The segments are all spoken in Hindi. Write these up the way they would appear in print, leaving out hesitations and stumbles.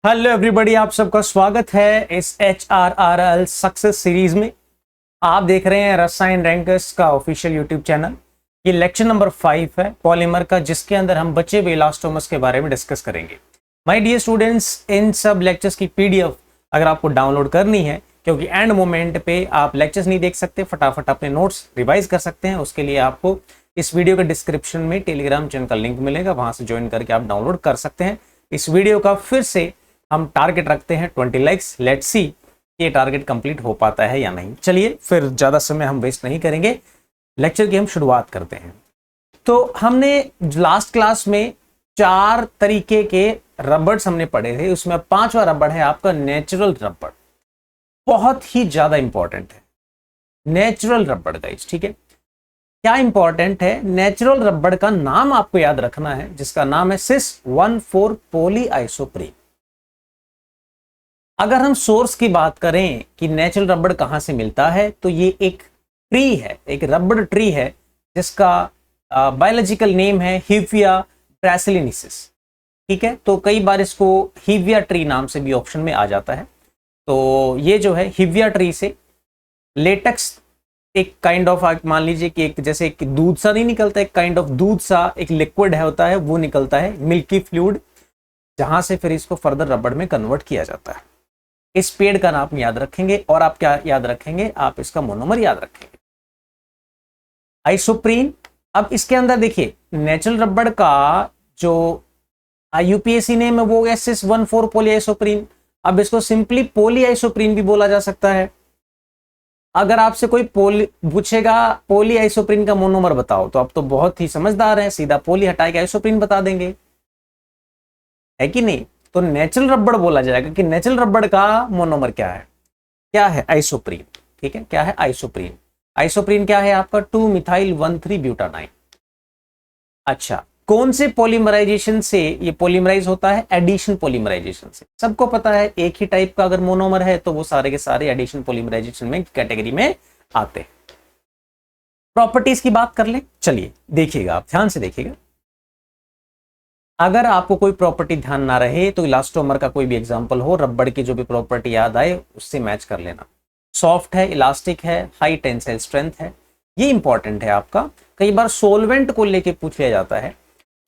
हेलो एवरीबॉडी, आप सबका स्वागत है इस HRRL सक्सेस सीरीज में। आप देख रहे हैं रसायन रैंकर्स का ऑफिशियल यूट्यूब चैनल। ये लेक्चर नंबर 5 है पॉलीमर का, जिसके अंदर हम बचे हुए इलास्टोमर्स के बारे में डिस्कस करेंगे। माय डियर स्टूडेंट्स, इन सब लेक्चर्स की PDF अगर आपको डाउनलोड करनी है, क्योंकि एंड मोमेंट पे आप लेक्चर्स नहीं देख सकते, फटाफट अपने नोट्स रिवाइज कर सकते हैं। उसके लिए आपको इस वीडियो के डिस्क्रिप्शन में टेलीग्राम चैनल का लिंक मिलेगा, वहां से ज्वाइन करके आप डाउनलोड कर सकते हैं। इस वीडियो का फिर से हम टारगेट रखते हैं 20 लाइक्स। लेट्स सी ये टारगेट कंप्लीट हो पाता है या नहीं। चलिए फिर ज्यादा समय हम वेस्ट नहीं करेंगे, लेक्चर की हम शुरुआत करते हैं। तो हमने लास्ट क्लास में 4 तरीके के रबर्स हमने पढ़े थे, उसमें 5वां रबड़ है आपका नेचुरल रबड़। बहुत ही ज्यादा इंपॉर्टेंट है नेचुरल रबड़ गाइस, ठीक है। क्या इंपॉर्टेंट है? नेचुरल रबड़ का नाम आपको याद रखना है, जिसका नाम है सिस 1,4 पॉलीआइसोप्रीन। अगर हम सोर्स की बात करें कि नेचुरल रबड़ कहां से मिलता है, तो ये एक ट्री है, एक रबड़ ट्री है, जिसका बायोलॉजिकल नेम है हिविया ब्रासिलिनेसिस, ठीक है। तो कई बार इसको हिविया ट्री नाम से भी ऑप्शन में आ जाता है। तो ये जो है हिविया ट्री से लेटेक्स एक काइंड ऑफ, मान लीजिए कि एक जैसे एक दूध सा नहीं निकलता, एक काइंड ऑफ दूध सा एक लिक्विड है होता है, वो निकलता है, मिल्की फ्लूइड, जहां से फिर इसको फर्दर रबड़ में कन्वर्ट किया जाता है। इस पेड़ का नाम याद रखेंगे, और आप क्या याद रखेंगे? आप इसका मोनोमर याद रखेंगे, आइसोप्रीन। अब इसके अंदर देखिए, नेचुरल रबड़ का जो UPSC नेम है वो सिस 1,4 पॉलीआइसोप्रीन। अब इसको सिंपली पॉलीआइसोप्रीन भी बोला जा सकता है। अगर आपसे कोई पूछेगा पॉलीआइसोप्रीन का मोनोमर बताओ, तो आप तो बहुत ही समझदार हैं, सीधा पॉली हटा के आइसोप्रीन बता देंगे, है कि नहीं। तो नेचुरल रबड़ बोला जाएगा कि नेचुरल रबड़ का मोनोमर क्या है? क्या है? आइसोप्रीन, ठीक है। क्या है? आइसोप्रीन। आइसोप्रीन क्या है आपका? 2-मिथाइल-1,3-ब्यूटाडाइन। अच्छा, कौन से पॉलीमराइजेशन से ये पॉलीमराइज होता है? एडिशन पॉलीमराइजेशन से। सबको पता है एक ही टाइप का अगर मोनोमर है तो वो सारे के सारे एडिशन पॉलीमराइजेशन में कैटेगरी में आते हैं। प्रॉपर्टीज की बात कर ले, चलिए देखिएगा, आप ध्यान से देखिएगा। अगर आपको कोई प्रॉपर्टी ध्यान ना रहे तो इलास्टोमर का कोई भी एग्जांपल हो, रबड़ की जो भी प्रॉपर्टी याद आए उससे मैच कर लेना। सॉफ्ट है, इलास्टिक है, हाई टेंसाइल स्ट्रेंथ है, ये इंपॉर्टेंट है आपका। कई बार सोलवेंट को लेके पूछ लिया जाता है,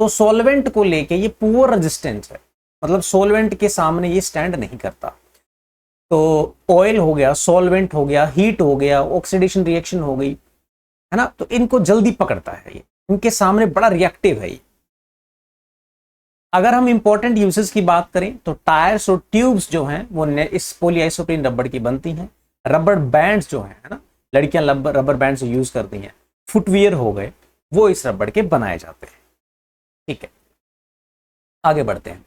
तो सोलवेंट को लेके ये पुअर रेजिस्टेंस है, मतलब सोलवेंट के सामने ये स्टैंड नहीं करता। तो ऑयल हो गया, सोलवेंट हो गया, हीट हो गया, ऑक्सीडेशन रिएक्शन हो गई, है ना, तो इनको जल्दी पकड़ता है ये, इनके सामने बड़ा रिएक्टिव है ये। अगर हम इंपॉर्टेंट यूजेस की बात करें तो टायर्स और ट्यूब्स जो हैं वो इस पॉलीआइसोप्रीन रबड़ की बनती हैं। रबड़ बैंड्स जो है ना, लड़कियां रबर बैंड्स यूज करती हैं, फुटवियर हो गए, वो इस रबड़ के बनाए जाते हैं, ठीक है। आगे बढ़ते हैं।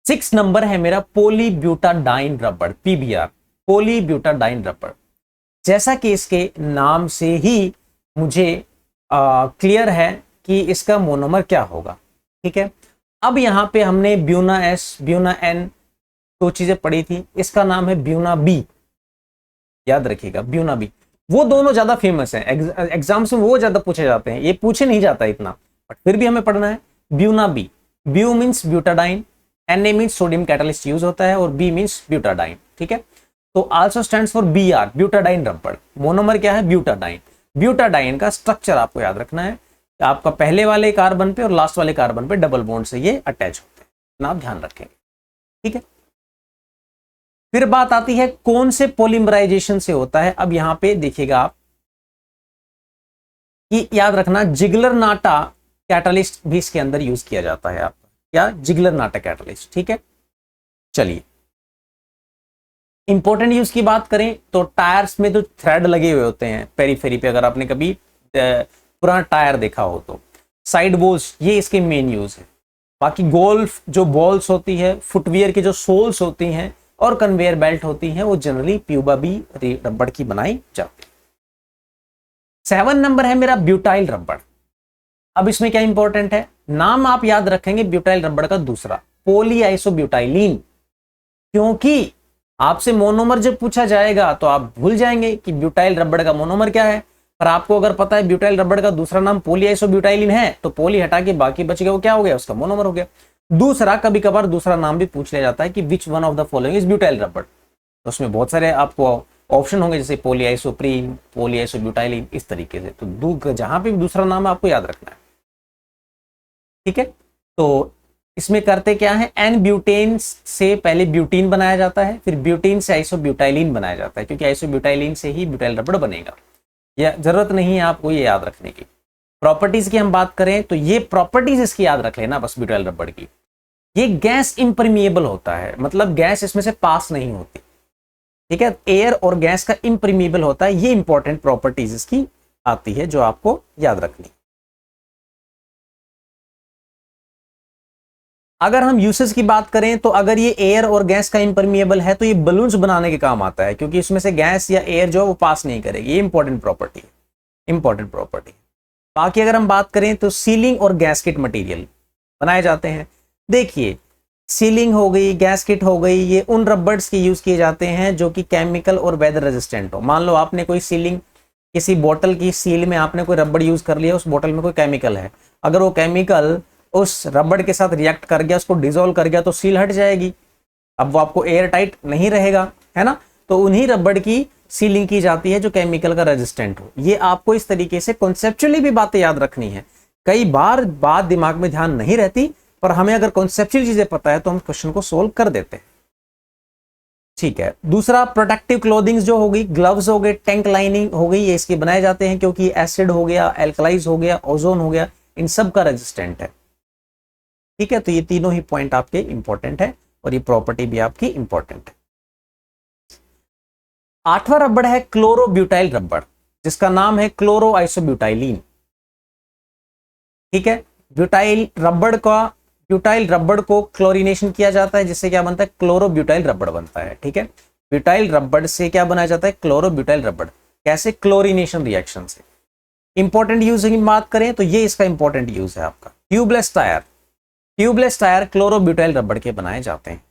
6 नंबर है मेरा पॉलीब्यूटाडाइन रबड़, PBR, पॉलीब्यूटाडाइन रबड़। जैसा कि इसके नाम से ही मुझे क्लियर है कि इसका मोनोमर क्या होगा, ठीक है। अब यहां पे हमने ब्यूना S, ब्यूना N 2 चीजें पढ़ी थी, इसका नाम है ब्यूना B, याद रखिएगा, ब्यूना B। वो दोनों ज्यादा फेमस हैं, एग्जाम्स में वो ज्यादा पूछे जाते हैं, ये पूछे नहीं जाता इतना, बट फिर भी हमें पढ़ना है। Buna B, Bu means butadiene, Na means sodium catalyst use होता है, और B मीन्स ब्यूटाडाइन, ठीक है। तो also stands for BR, butadiene रबड़। मोनोमर क्या है? ब्यूटाडाइन। ब्यूटाडाइन का स्ट्रक्चर आपको याद रखना है, आपका पहले वाले कार्बन पे और लास्ट वाले कार्बन पे डबल बॉन्ड से ये अटैच होते हैं, ना आप ध्यान रखेंगे, ठीक है। फिर बात आती है कौन से पॉलीमराइजेशन से होता है। अब यहां पे देखिएगा आप कि याद रखना, जिगलर नाटा कैटालिस्ट भी इसके अंदर यूज किया जाता है आपका, क्या? जिगलर नाटा कैटालिस्ट, ठीक है। चलिए इंपॉर्टेंट यूज की बात करें तो टायर्स में जो थ्रेड लगे हुए होते हैं पेरीफेरी पे, अगर आपने कभी पुराना टायर देखा हो तो साइड बोल्स, ये इसके मेन यूज है। बाकी गोल्फ जो बॉल्स होती है, फुटवियर की जो सोल्स होती हैं और कन्वेयर बेल्ट होती हैं, वो जनरली प्यूबा बी रबड़ की बनाई जाती है। 7 नंबर है मेरा ब्यूटाइल रबड़। अब इसमें क्या इंपॉर्टेंट है? नाम आप याद रखेंगे ब्यूटाइल रबड़ का दूसरा, पॉलीआइसोब्यूटाइलीन, क्योंकि आपसे मोनोमर जब पूछा जाएगा तो आप भूल जाएंगे कि ब्यूटाइल रबड़ का मोनोमर क्या है। पर आपको अगर पता है ब्यूटाइल रबड़ का दूसरा नाम पॉलीआइसोब्यूटाइलिन है, तो पॉली हटा के बाकी बच गया, वो क्या हो गया? उसका मोनोमर हो गया। दूसरा, कभी कभार दूसरा नाम भी पूछ लिया जाता है कि which one of the following is butyl रबड़, तो उसमें बहुत सारे आपको ऑप्शन होंगे, जैसे पॉलीआइसोप्रीन, पॉलीआइसोब्यूटाइलिन, इस तरीके से। तो जहां पे भी दूसरा नाम है आपको याद रखना है, ठीक है। तो इसमें करते क्या है, एन ब्यूटेन से पहले ब्यूटीन बनाया जाता है, फिर ब्यूटीन से आइसोब्यूटाइलिन बनाया जाता है, क्योंकि आइसोब्यूटाइलिन से ही ब्यूटाइल रबड़ बनेगा। यह जरूरत नहीं है आपको ये याद रखने की। प्रॉपर्टीज की हम बात करें तो ये प्रॉपर्टीज इसकी याद रख लेना बस, ब्यूटाइल रबड़ की। ये गैस इम्परमिएबल होता है, मतलब गैस इसमें से पास नहीं होती, ठीक है। एयर और गैस का इम्परमिएबल होता है, ये इंपॉर्टेंट प्रॉपर्टीज इसकी आती है जो आपको याद रखनी। अगर हम यूसेज की बात करें तो अगर ये एयर और गैस का इम्परमिएबल है तो ये बलून्स बनाने के काम आता है, क्योंकि इसमें से गैस या एयर जो है वो पास नहीं करेगी। ये इंपॉर्टेंट प्रॉपर्टी है, इंपॉर्टेंट प्रॉपर्टी। बाकी अगर हम बात करें तो सीलिंग और गैसकेट मटेरियल बनाए जाते हैं। देखिए, सीलिंग हो गई, गैसकेट हो गई, ये उन रबर्स के यूज किए जाते हैं जो कि केमिकल और वेदर रेजिस्टेंट हो। मान लो आपने कोई सीलिंग, किसी बोतल की सील में आपने कोई रबड़ यूज कर लिया, उस बोतल में कोई केमिकल है, अगर वो केमिकल उस रबड़ के साथ रिएक्ट कर गया, उसको डिसॉल्व कर गया, तो सील हट जाएगी। अब वो आपको एयर टाइट नहीं रहेगा, है ना। तो उन्हीं रबड़ की सीलिंग की जाती है जो केमिकल का रेजिस्टेंट हो। ये आपको इस तरीके से कॉन्सेप्चुअली भी बातें याद रखनी है। कई बार बात दिमाग में ध्यान नहीं रहती, पर हमें अगर कॉन्सेप्चुअल चीजें पता है तो हम क्वेश्चन को सोल्व कर देते हैं, ठीक है। दूसरा, प्रोटेक्टिव क्लोथिंग्स जो होगी, ग्लव्स हो गए, टैंक लाइनिंग हो गई, ये इसके बनाए जाते हैं क्योंकि एसिड हो गया, एल्कलाइज हो गया, ओजोन हो गया, इन सब का रेजिस्टेंट है, ठीक है। तो ये तीनों ही पॉइंट आपके इंपॉर्टेंट है और ये प्रॉपर्टी भी आपकी इंपॉर्टेंट है। आठवां रबड़ है क्लोरोब्यूटाइल रबड़, जिसका नाम है क्लोरो आइसोब्यूटाइलिन, ठीक है। ब्यूटाइल रबड़ को क्लोरीनेशन किया जाता है, जिससे क्या बनता है, क्लोरोब्यूटाइल रबड़ बनता है, ठीक है। ब्यूटाइल रबड़ से क्या बनाया जाता है, क्लोरोब्यूटाइल रबड़। कैसे, क्लोरीनेशन रिएक्शन से। इंपॉर्टेंट यूज की बात करें तो ये इसका इंपॉर्टेंट यूज है आपका ट्यूबलेस टायर। ट्यूबलेस टायर क्लोरोब्यूटाइल रबड़ के बनाए जाते हैं,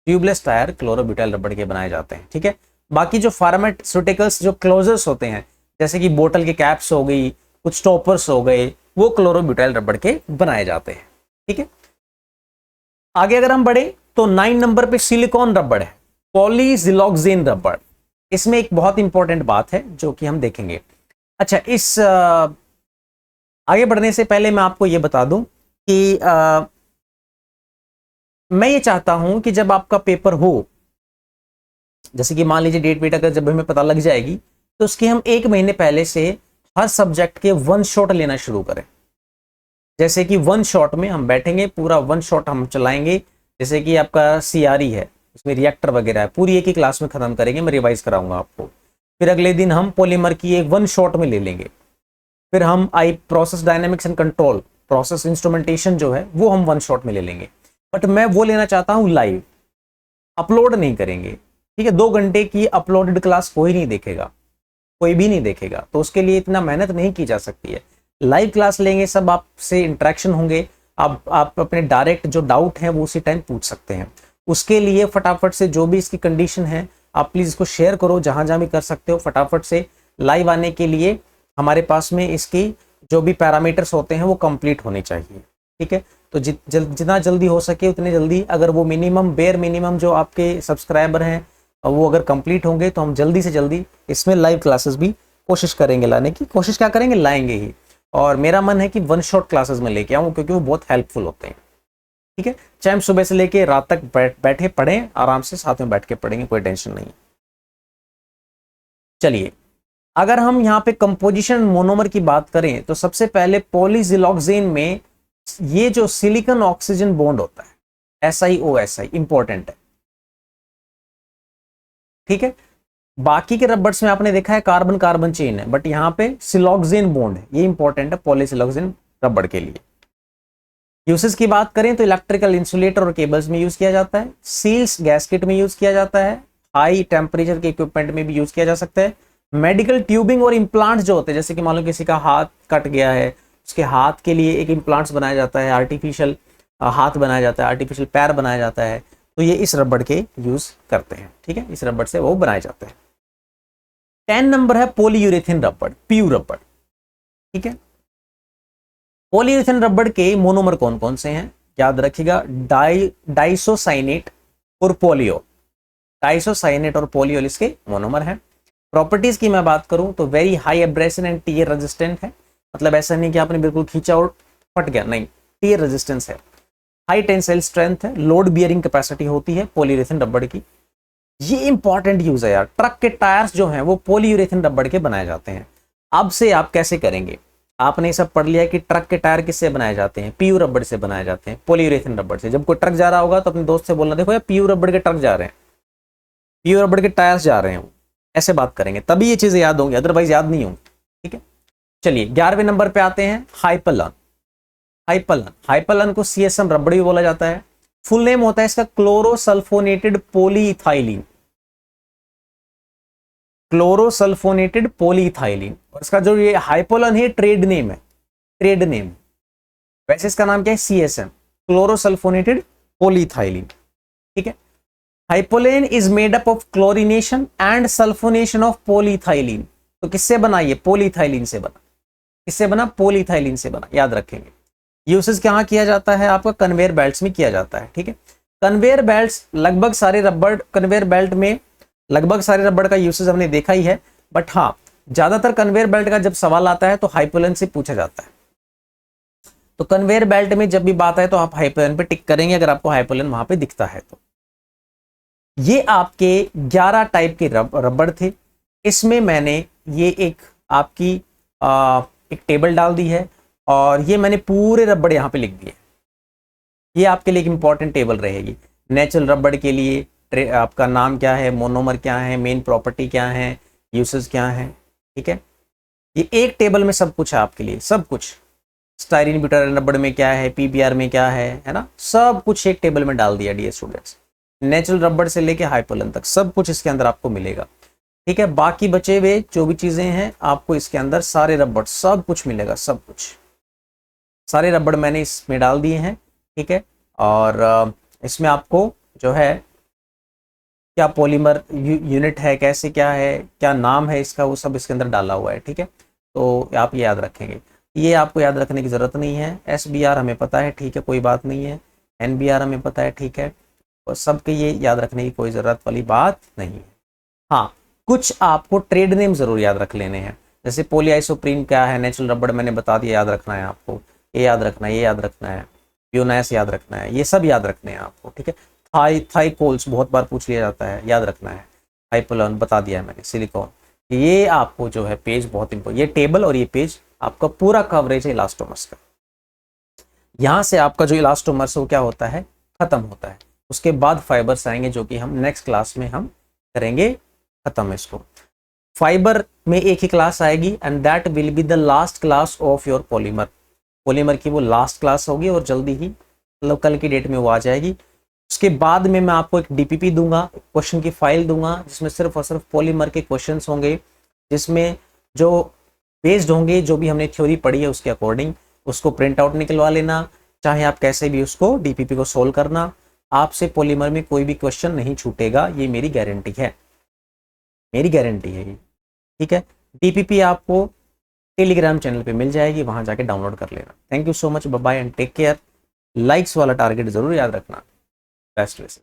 ट्यूबलेस टायर क्लोरोब्यूटाइल रबड़ के बनाए जाते हैं, ठीक है। बाकी जो फार्मास्यूटिकल्स जो क्लोजर्स होते हैं, जैसे कि बोतल के कैप्स हो गई, कुछ स्टॉपर्स हो गए, वो क्लोरोब्यूटाइल रबड़ के बनाए जाते हैं, ठीक है। आगे अगर हम बढ़े तो 9 नंबर पे सिलिकॉन रबड़ है, पॉलीसिलॉक्सेन रबड़। इसमें एक बहुत इंपॉर्टेंट बात है जो कि हम देखेंगे। अच्छा, इस आगे बढ़ने से पहले मैं आपको यह बता दूं कि मैं ये चाहता हूं कि जब आपका पेपर हो, जैसे कि मान लीजिए डेट वेट अगर जब हमें पता लग जाएगी, तो उसके हम 1 महीने पहले से हर सब्जेक्ट के 1 शॉट लेना शुरू करें। जैसे कि 1 शॉट में हम बैठेंगे, पूरा 1 शॉट हम चलाएंगे। जैसे कि आपका सीआरई है, उसमें रिएक्टर वगैरह है, पूरी एक ही क्लास में खत्म करेंगे, मैं रिवाइज कराऊंगा आपको। फिर अगले दिन हम पॉलीमर की एक 1 शॉट में ले लेंगे। फिर हम process dynamics and control, process instrumentation जो है वो हम 1 शॉट में ले लेंगे। बट मैं वो लेना चाहता हूं लाइव, अपलोड नहीं करेंगे, ठीक है। 2 घंटे की अपलोडेड क्लास कोई नहीं देखेगा, कोई भी नहीं देखेगा, तो उसके लिए इतना मेहनत नहीं की जा सकती है। लाइव क्लास लेंगे, सब आपसे इंटरेक्शन होंगे, आप अपने डायरेक्ट जो डाउट है वो उसी टाइम पूछ सकते हैं। उसके लिए फटाफट से जो भी इसकी कंडीशन है आप प्लीज इसको शेयर करो, जहां जहां भी कर सकते हो। फटाफट से लाइव आने के लिए हमारे पास में इसकी जो भी पैरामीटर्स होते हैं वो कंप्लीट होने चाहिए, ठीक है। तो जितना जल्दी हो सके उतने जल्दी, अगर वो मिनिमम बेयर मिनिमम जो आपके सब्सक्राइबर हैं वो अगर कंप्लीट होंगे तो हम जल्दी से जल्दी इसमें लाइव क्लासेस भी कोशिश करेंगे लाने की। कोशिश क्या करेंगे, लाएंगे ही। और मेरा मन है कि 1 शॉट क्लासेस में लेके आऊं, क्योंकि वो बहुत हेल्पफुल होते हैं, ठीक है। चाहे हम सुबह से लेके रात तक बैठे पढ़ें, आराम से साथ में बैठ के पढ़ेंगे, कोई टेंशन नहीं। चलिए, अगर हम यहाँ पे कंपोजिशन मोनोमर की बात करें तो सबसे पहले पॉलीसिलॉक्सेन में ये जो सिलिकॉन ऑक्सीजन बॉन्ड होता है, SiO(SI) इंपॉर्टेंट है, ठीक है। बाकी के रबर्स में आपने देखा है कार्बन कार्बन चेन है, बट यहाँ पे सिलॉक्सेन बॉन्ड है, ये इंपॉर्टेंट है पॉलीसिलॉक्सेन रबड़ के लिए। यूसेस की बात करें तो इलेक्ट्रिकल इंसुलेटर और केबल्स में यूज किया जाता है, सील्स गैस्केट में यूज किया जाता है, हाई टेम्परेचर के इक्विपमेंट में भी यूज किया जा सकता है। मेडिकल ट्यूबिंग और इम्प्लांट्स जो होते हैं, जैसे कि मान लो किसी का हाथ कट गया है, उसके हाथ के लिए एक इम्प्लांट्स बनाया जाता है, आर्टिफिशियल हाथ बनाया जाता है, आर्टिफिशियल पैर बनाया जाता है, तो ये इस रबड़ के यूज करते हैं, ठीक है। इस रबड़ से वो बनाए जाते हैं। 10 नंबर है पॉलीयूरेथेन रबड़, PU रबड़, ठीक है। पॉलीयूरेथेन रबड़ के मोनोमर कौन कौन से हैं, याद रखिएगा, डाइसोसाइनेट और पोलियो, डाइसोसाइनेट और पोलियोल इसके मोनोमर है। प्रॉपर्टीज की मैं बात करूं तो very high abrasion and tear resistant है, मतलब ऐसा नहीं कि आपने बिल्कुल खींचा और फट गया, नहीं, टीयर रेजिस्टेंस है। हाई टेंसाइल स्ट्रेंथ है, लोड बियरिंग कैपेसिटी होती है पॉलीयूरेथेन रबड़ की। ये इंपॉर्टेंट यूज है यार, ट्रक के टायर्स जो हैं वो पॉलीयूरेथेन रबड़ के बनाए जाते हैं। अब से आप कैसे करेंगे, आपने सब पढ़ लिया कि ट्रक के टायर किससे बनाए जाते हैं, पीयू रबड़ से बनाए जाते हैं, पॉलीयूरेथेन रबड़ से। जब कोई ट्रक जा रहा होगा तो अपने दोस्त से बोलना, देखो यार पीयू रबड़ के ट्रक जा रहे हैं, पीयू रबड़ के टायर्स जा रहे हैं, ऐसे बात करेंगे तभी ये चीजें याद होंगी, अदरवाइज याद नहीं होंगी। ठीक है, चलिए 11वें नंबर पे आते हैं, हाइपलन। हाइपलन, हाइपलन को सीएसएम रबड़ भी बोला जाता है। फुल नेम होता है इसका क्लोरोसल्फोनेटेड पॉलीइथाइलिन, क्लोरोसल्फोनेटेड पॉलीइथाइलिन। और इसका जो ये हाइपोलन है ट्रेड नेम है, ट्रेड नेम। वैसे इसका नाम क्या है, सीएसएम, क्लोरोसल्फोनेटेड पॉलीइथाइलिन। ठीक है, Hypalon is made up of chlorination and sulphonation of polyethylene. तो किससे बना, ये पॉलीइथाइलिन से बना। किससे बना, पॉलीइथाइलिन से बना, याद रखेंगे। यूसेज कहाँ किया जाता है, आपका कन्वेयर बेल्ट्स में किया जाता है। ठीक है, कन्वेयर बेल्ट्स लगभग सारे रबड़, कन्वेयर बेल्ट में लगभग सारे रबड़ का यूसेज हमने देखा ही है, बट हाँ ज्यादातर कन्वेयर बेल्ट का जब सवाल आता है तो हाइपोलन से पूछा जाता है। तो कन्वेयर बेल्ट में जब भी बात है तो आप हाइपोलन पे टिक करेंगे अगर आपको हाइपोलन वहां पे दिखता है तो। ये आपके 11 टाइप के रबड़ थे। इसमें मैंने ये एक आपकी एक टेबल डाल दी है और ये मैंने पूरे रबड़ यहाँ पे लिख दिए। ये आपके लिए एक इंपॉर्टेंट टेबल रहेगी। नेचुरल रबड़ के लिए आपका नाम क्या है, मोनोमर क्या है, मेन प्रॉपर्टी क्या है, यूसेज क्या है। ठीक है, ये एक टेबल में सब कुछ है आपके लिए, सब कुछ। स्टाइरिन ब्यूटाराइन रबड़ में क्या है, पीबीआर में क्या है ना, सब कुछ एक टेबल में डाल दिया डियर स्टूडेंट्स। नेचुरल रबड़ से लेके हाइपोलन तक सब कुछ इसके अंदर आपको मिलेगा। ठीक है, बाकी बचे हुए जो भी चीजें हैं आपको इसके अंदर सारे रबड़ सब कुछ मिलेगा, सब कुछ सारे रबड़ मैंने इसमें डाल दिए हैं। ठीक है, और इसमें आपको जो है क्या पॉलीमर यूनिट है, कैसे क्या है, क्या नाम है इसका, वो सब इसके अंदर डाला हुआ है। ठीक है, तो आप ये याद रखेंगे। ये आपको याद रखने की जरूरत नहीं है। SBR हमें पता है, ठीक है, कोई बात नहीं है। NBR हमें पता है, ठीक है, और सबके ये याद रखने की कोई ज़रूरत वाली बात नहीं है। हाँ, कुछ आपको ट्रेड नेम ज़रूर याद रख लेने हैं, जैसे पॉलीआइसोप्रीन क्या है, नेचुरल रबड़ मैंने बता दिया, याद रखना है आपको, ये याद रखना है, ये याद रखना है, प्योनास याद रखना है, ये सब याद रखने हैं आपको। ठीक है, थाइकोल्स बहुत बार पूछ लिया जाता है, याद रखना है। हाइपोलन बता दिया है मैंने, सिलिकॉन। ये आपको जो है पेज बहुत इंपॉर्टेंट, ये टेबल और ये पेज आपका पूरा कवरेज है इलास्टोमर्स का। यहाँ से आपका जो इलास्टोमर्स है वो क्या होता है, खत्म होता है। उसके बाद फाइबर्स आएंगे जो कि हम नेक्स्ट क्लास में हम करेंगे खत्म इसको। फाइबर में एक ही क्लास आएगी and that will be the last class of your polymer. Polymer की वो लास्ट क्लास होगी और जल्दी ही मतलब कल की डेट में वो आ जाएगी। उसके बाद में मैं आपको एक DPP दूंगा, क्वेश्चन की फाइल दूंगा, जिसमें सिर्फ और सिर्फ पॉलीमर के क्वेश्चंस होंगे, जिसमें जो बेस्ड होंगे जो भी हमने थ्योरी पढ़ी है उसके अकॉर्डिंग। उसको प्रिंट आउट निकलवा लेना, चाहे आप कैसे भी उसको DPP को सोल्व करना। आपसे पॉलीमर में कोई भी क्वेश्चन नहीं छूटेगा, ये मेरी गारंटी है, मेरी गारंटी है ये। ठीक है, DPP आपको टेलीग्राम चैनल पे मिल जाएगी, वहां जाके डाउनलोड कर लेना। Thank you so much, bye bye and take care. Likes वाला टारगेट जरूर याद रखना। Best wishes.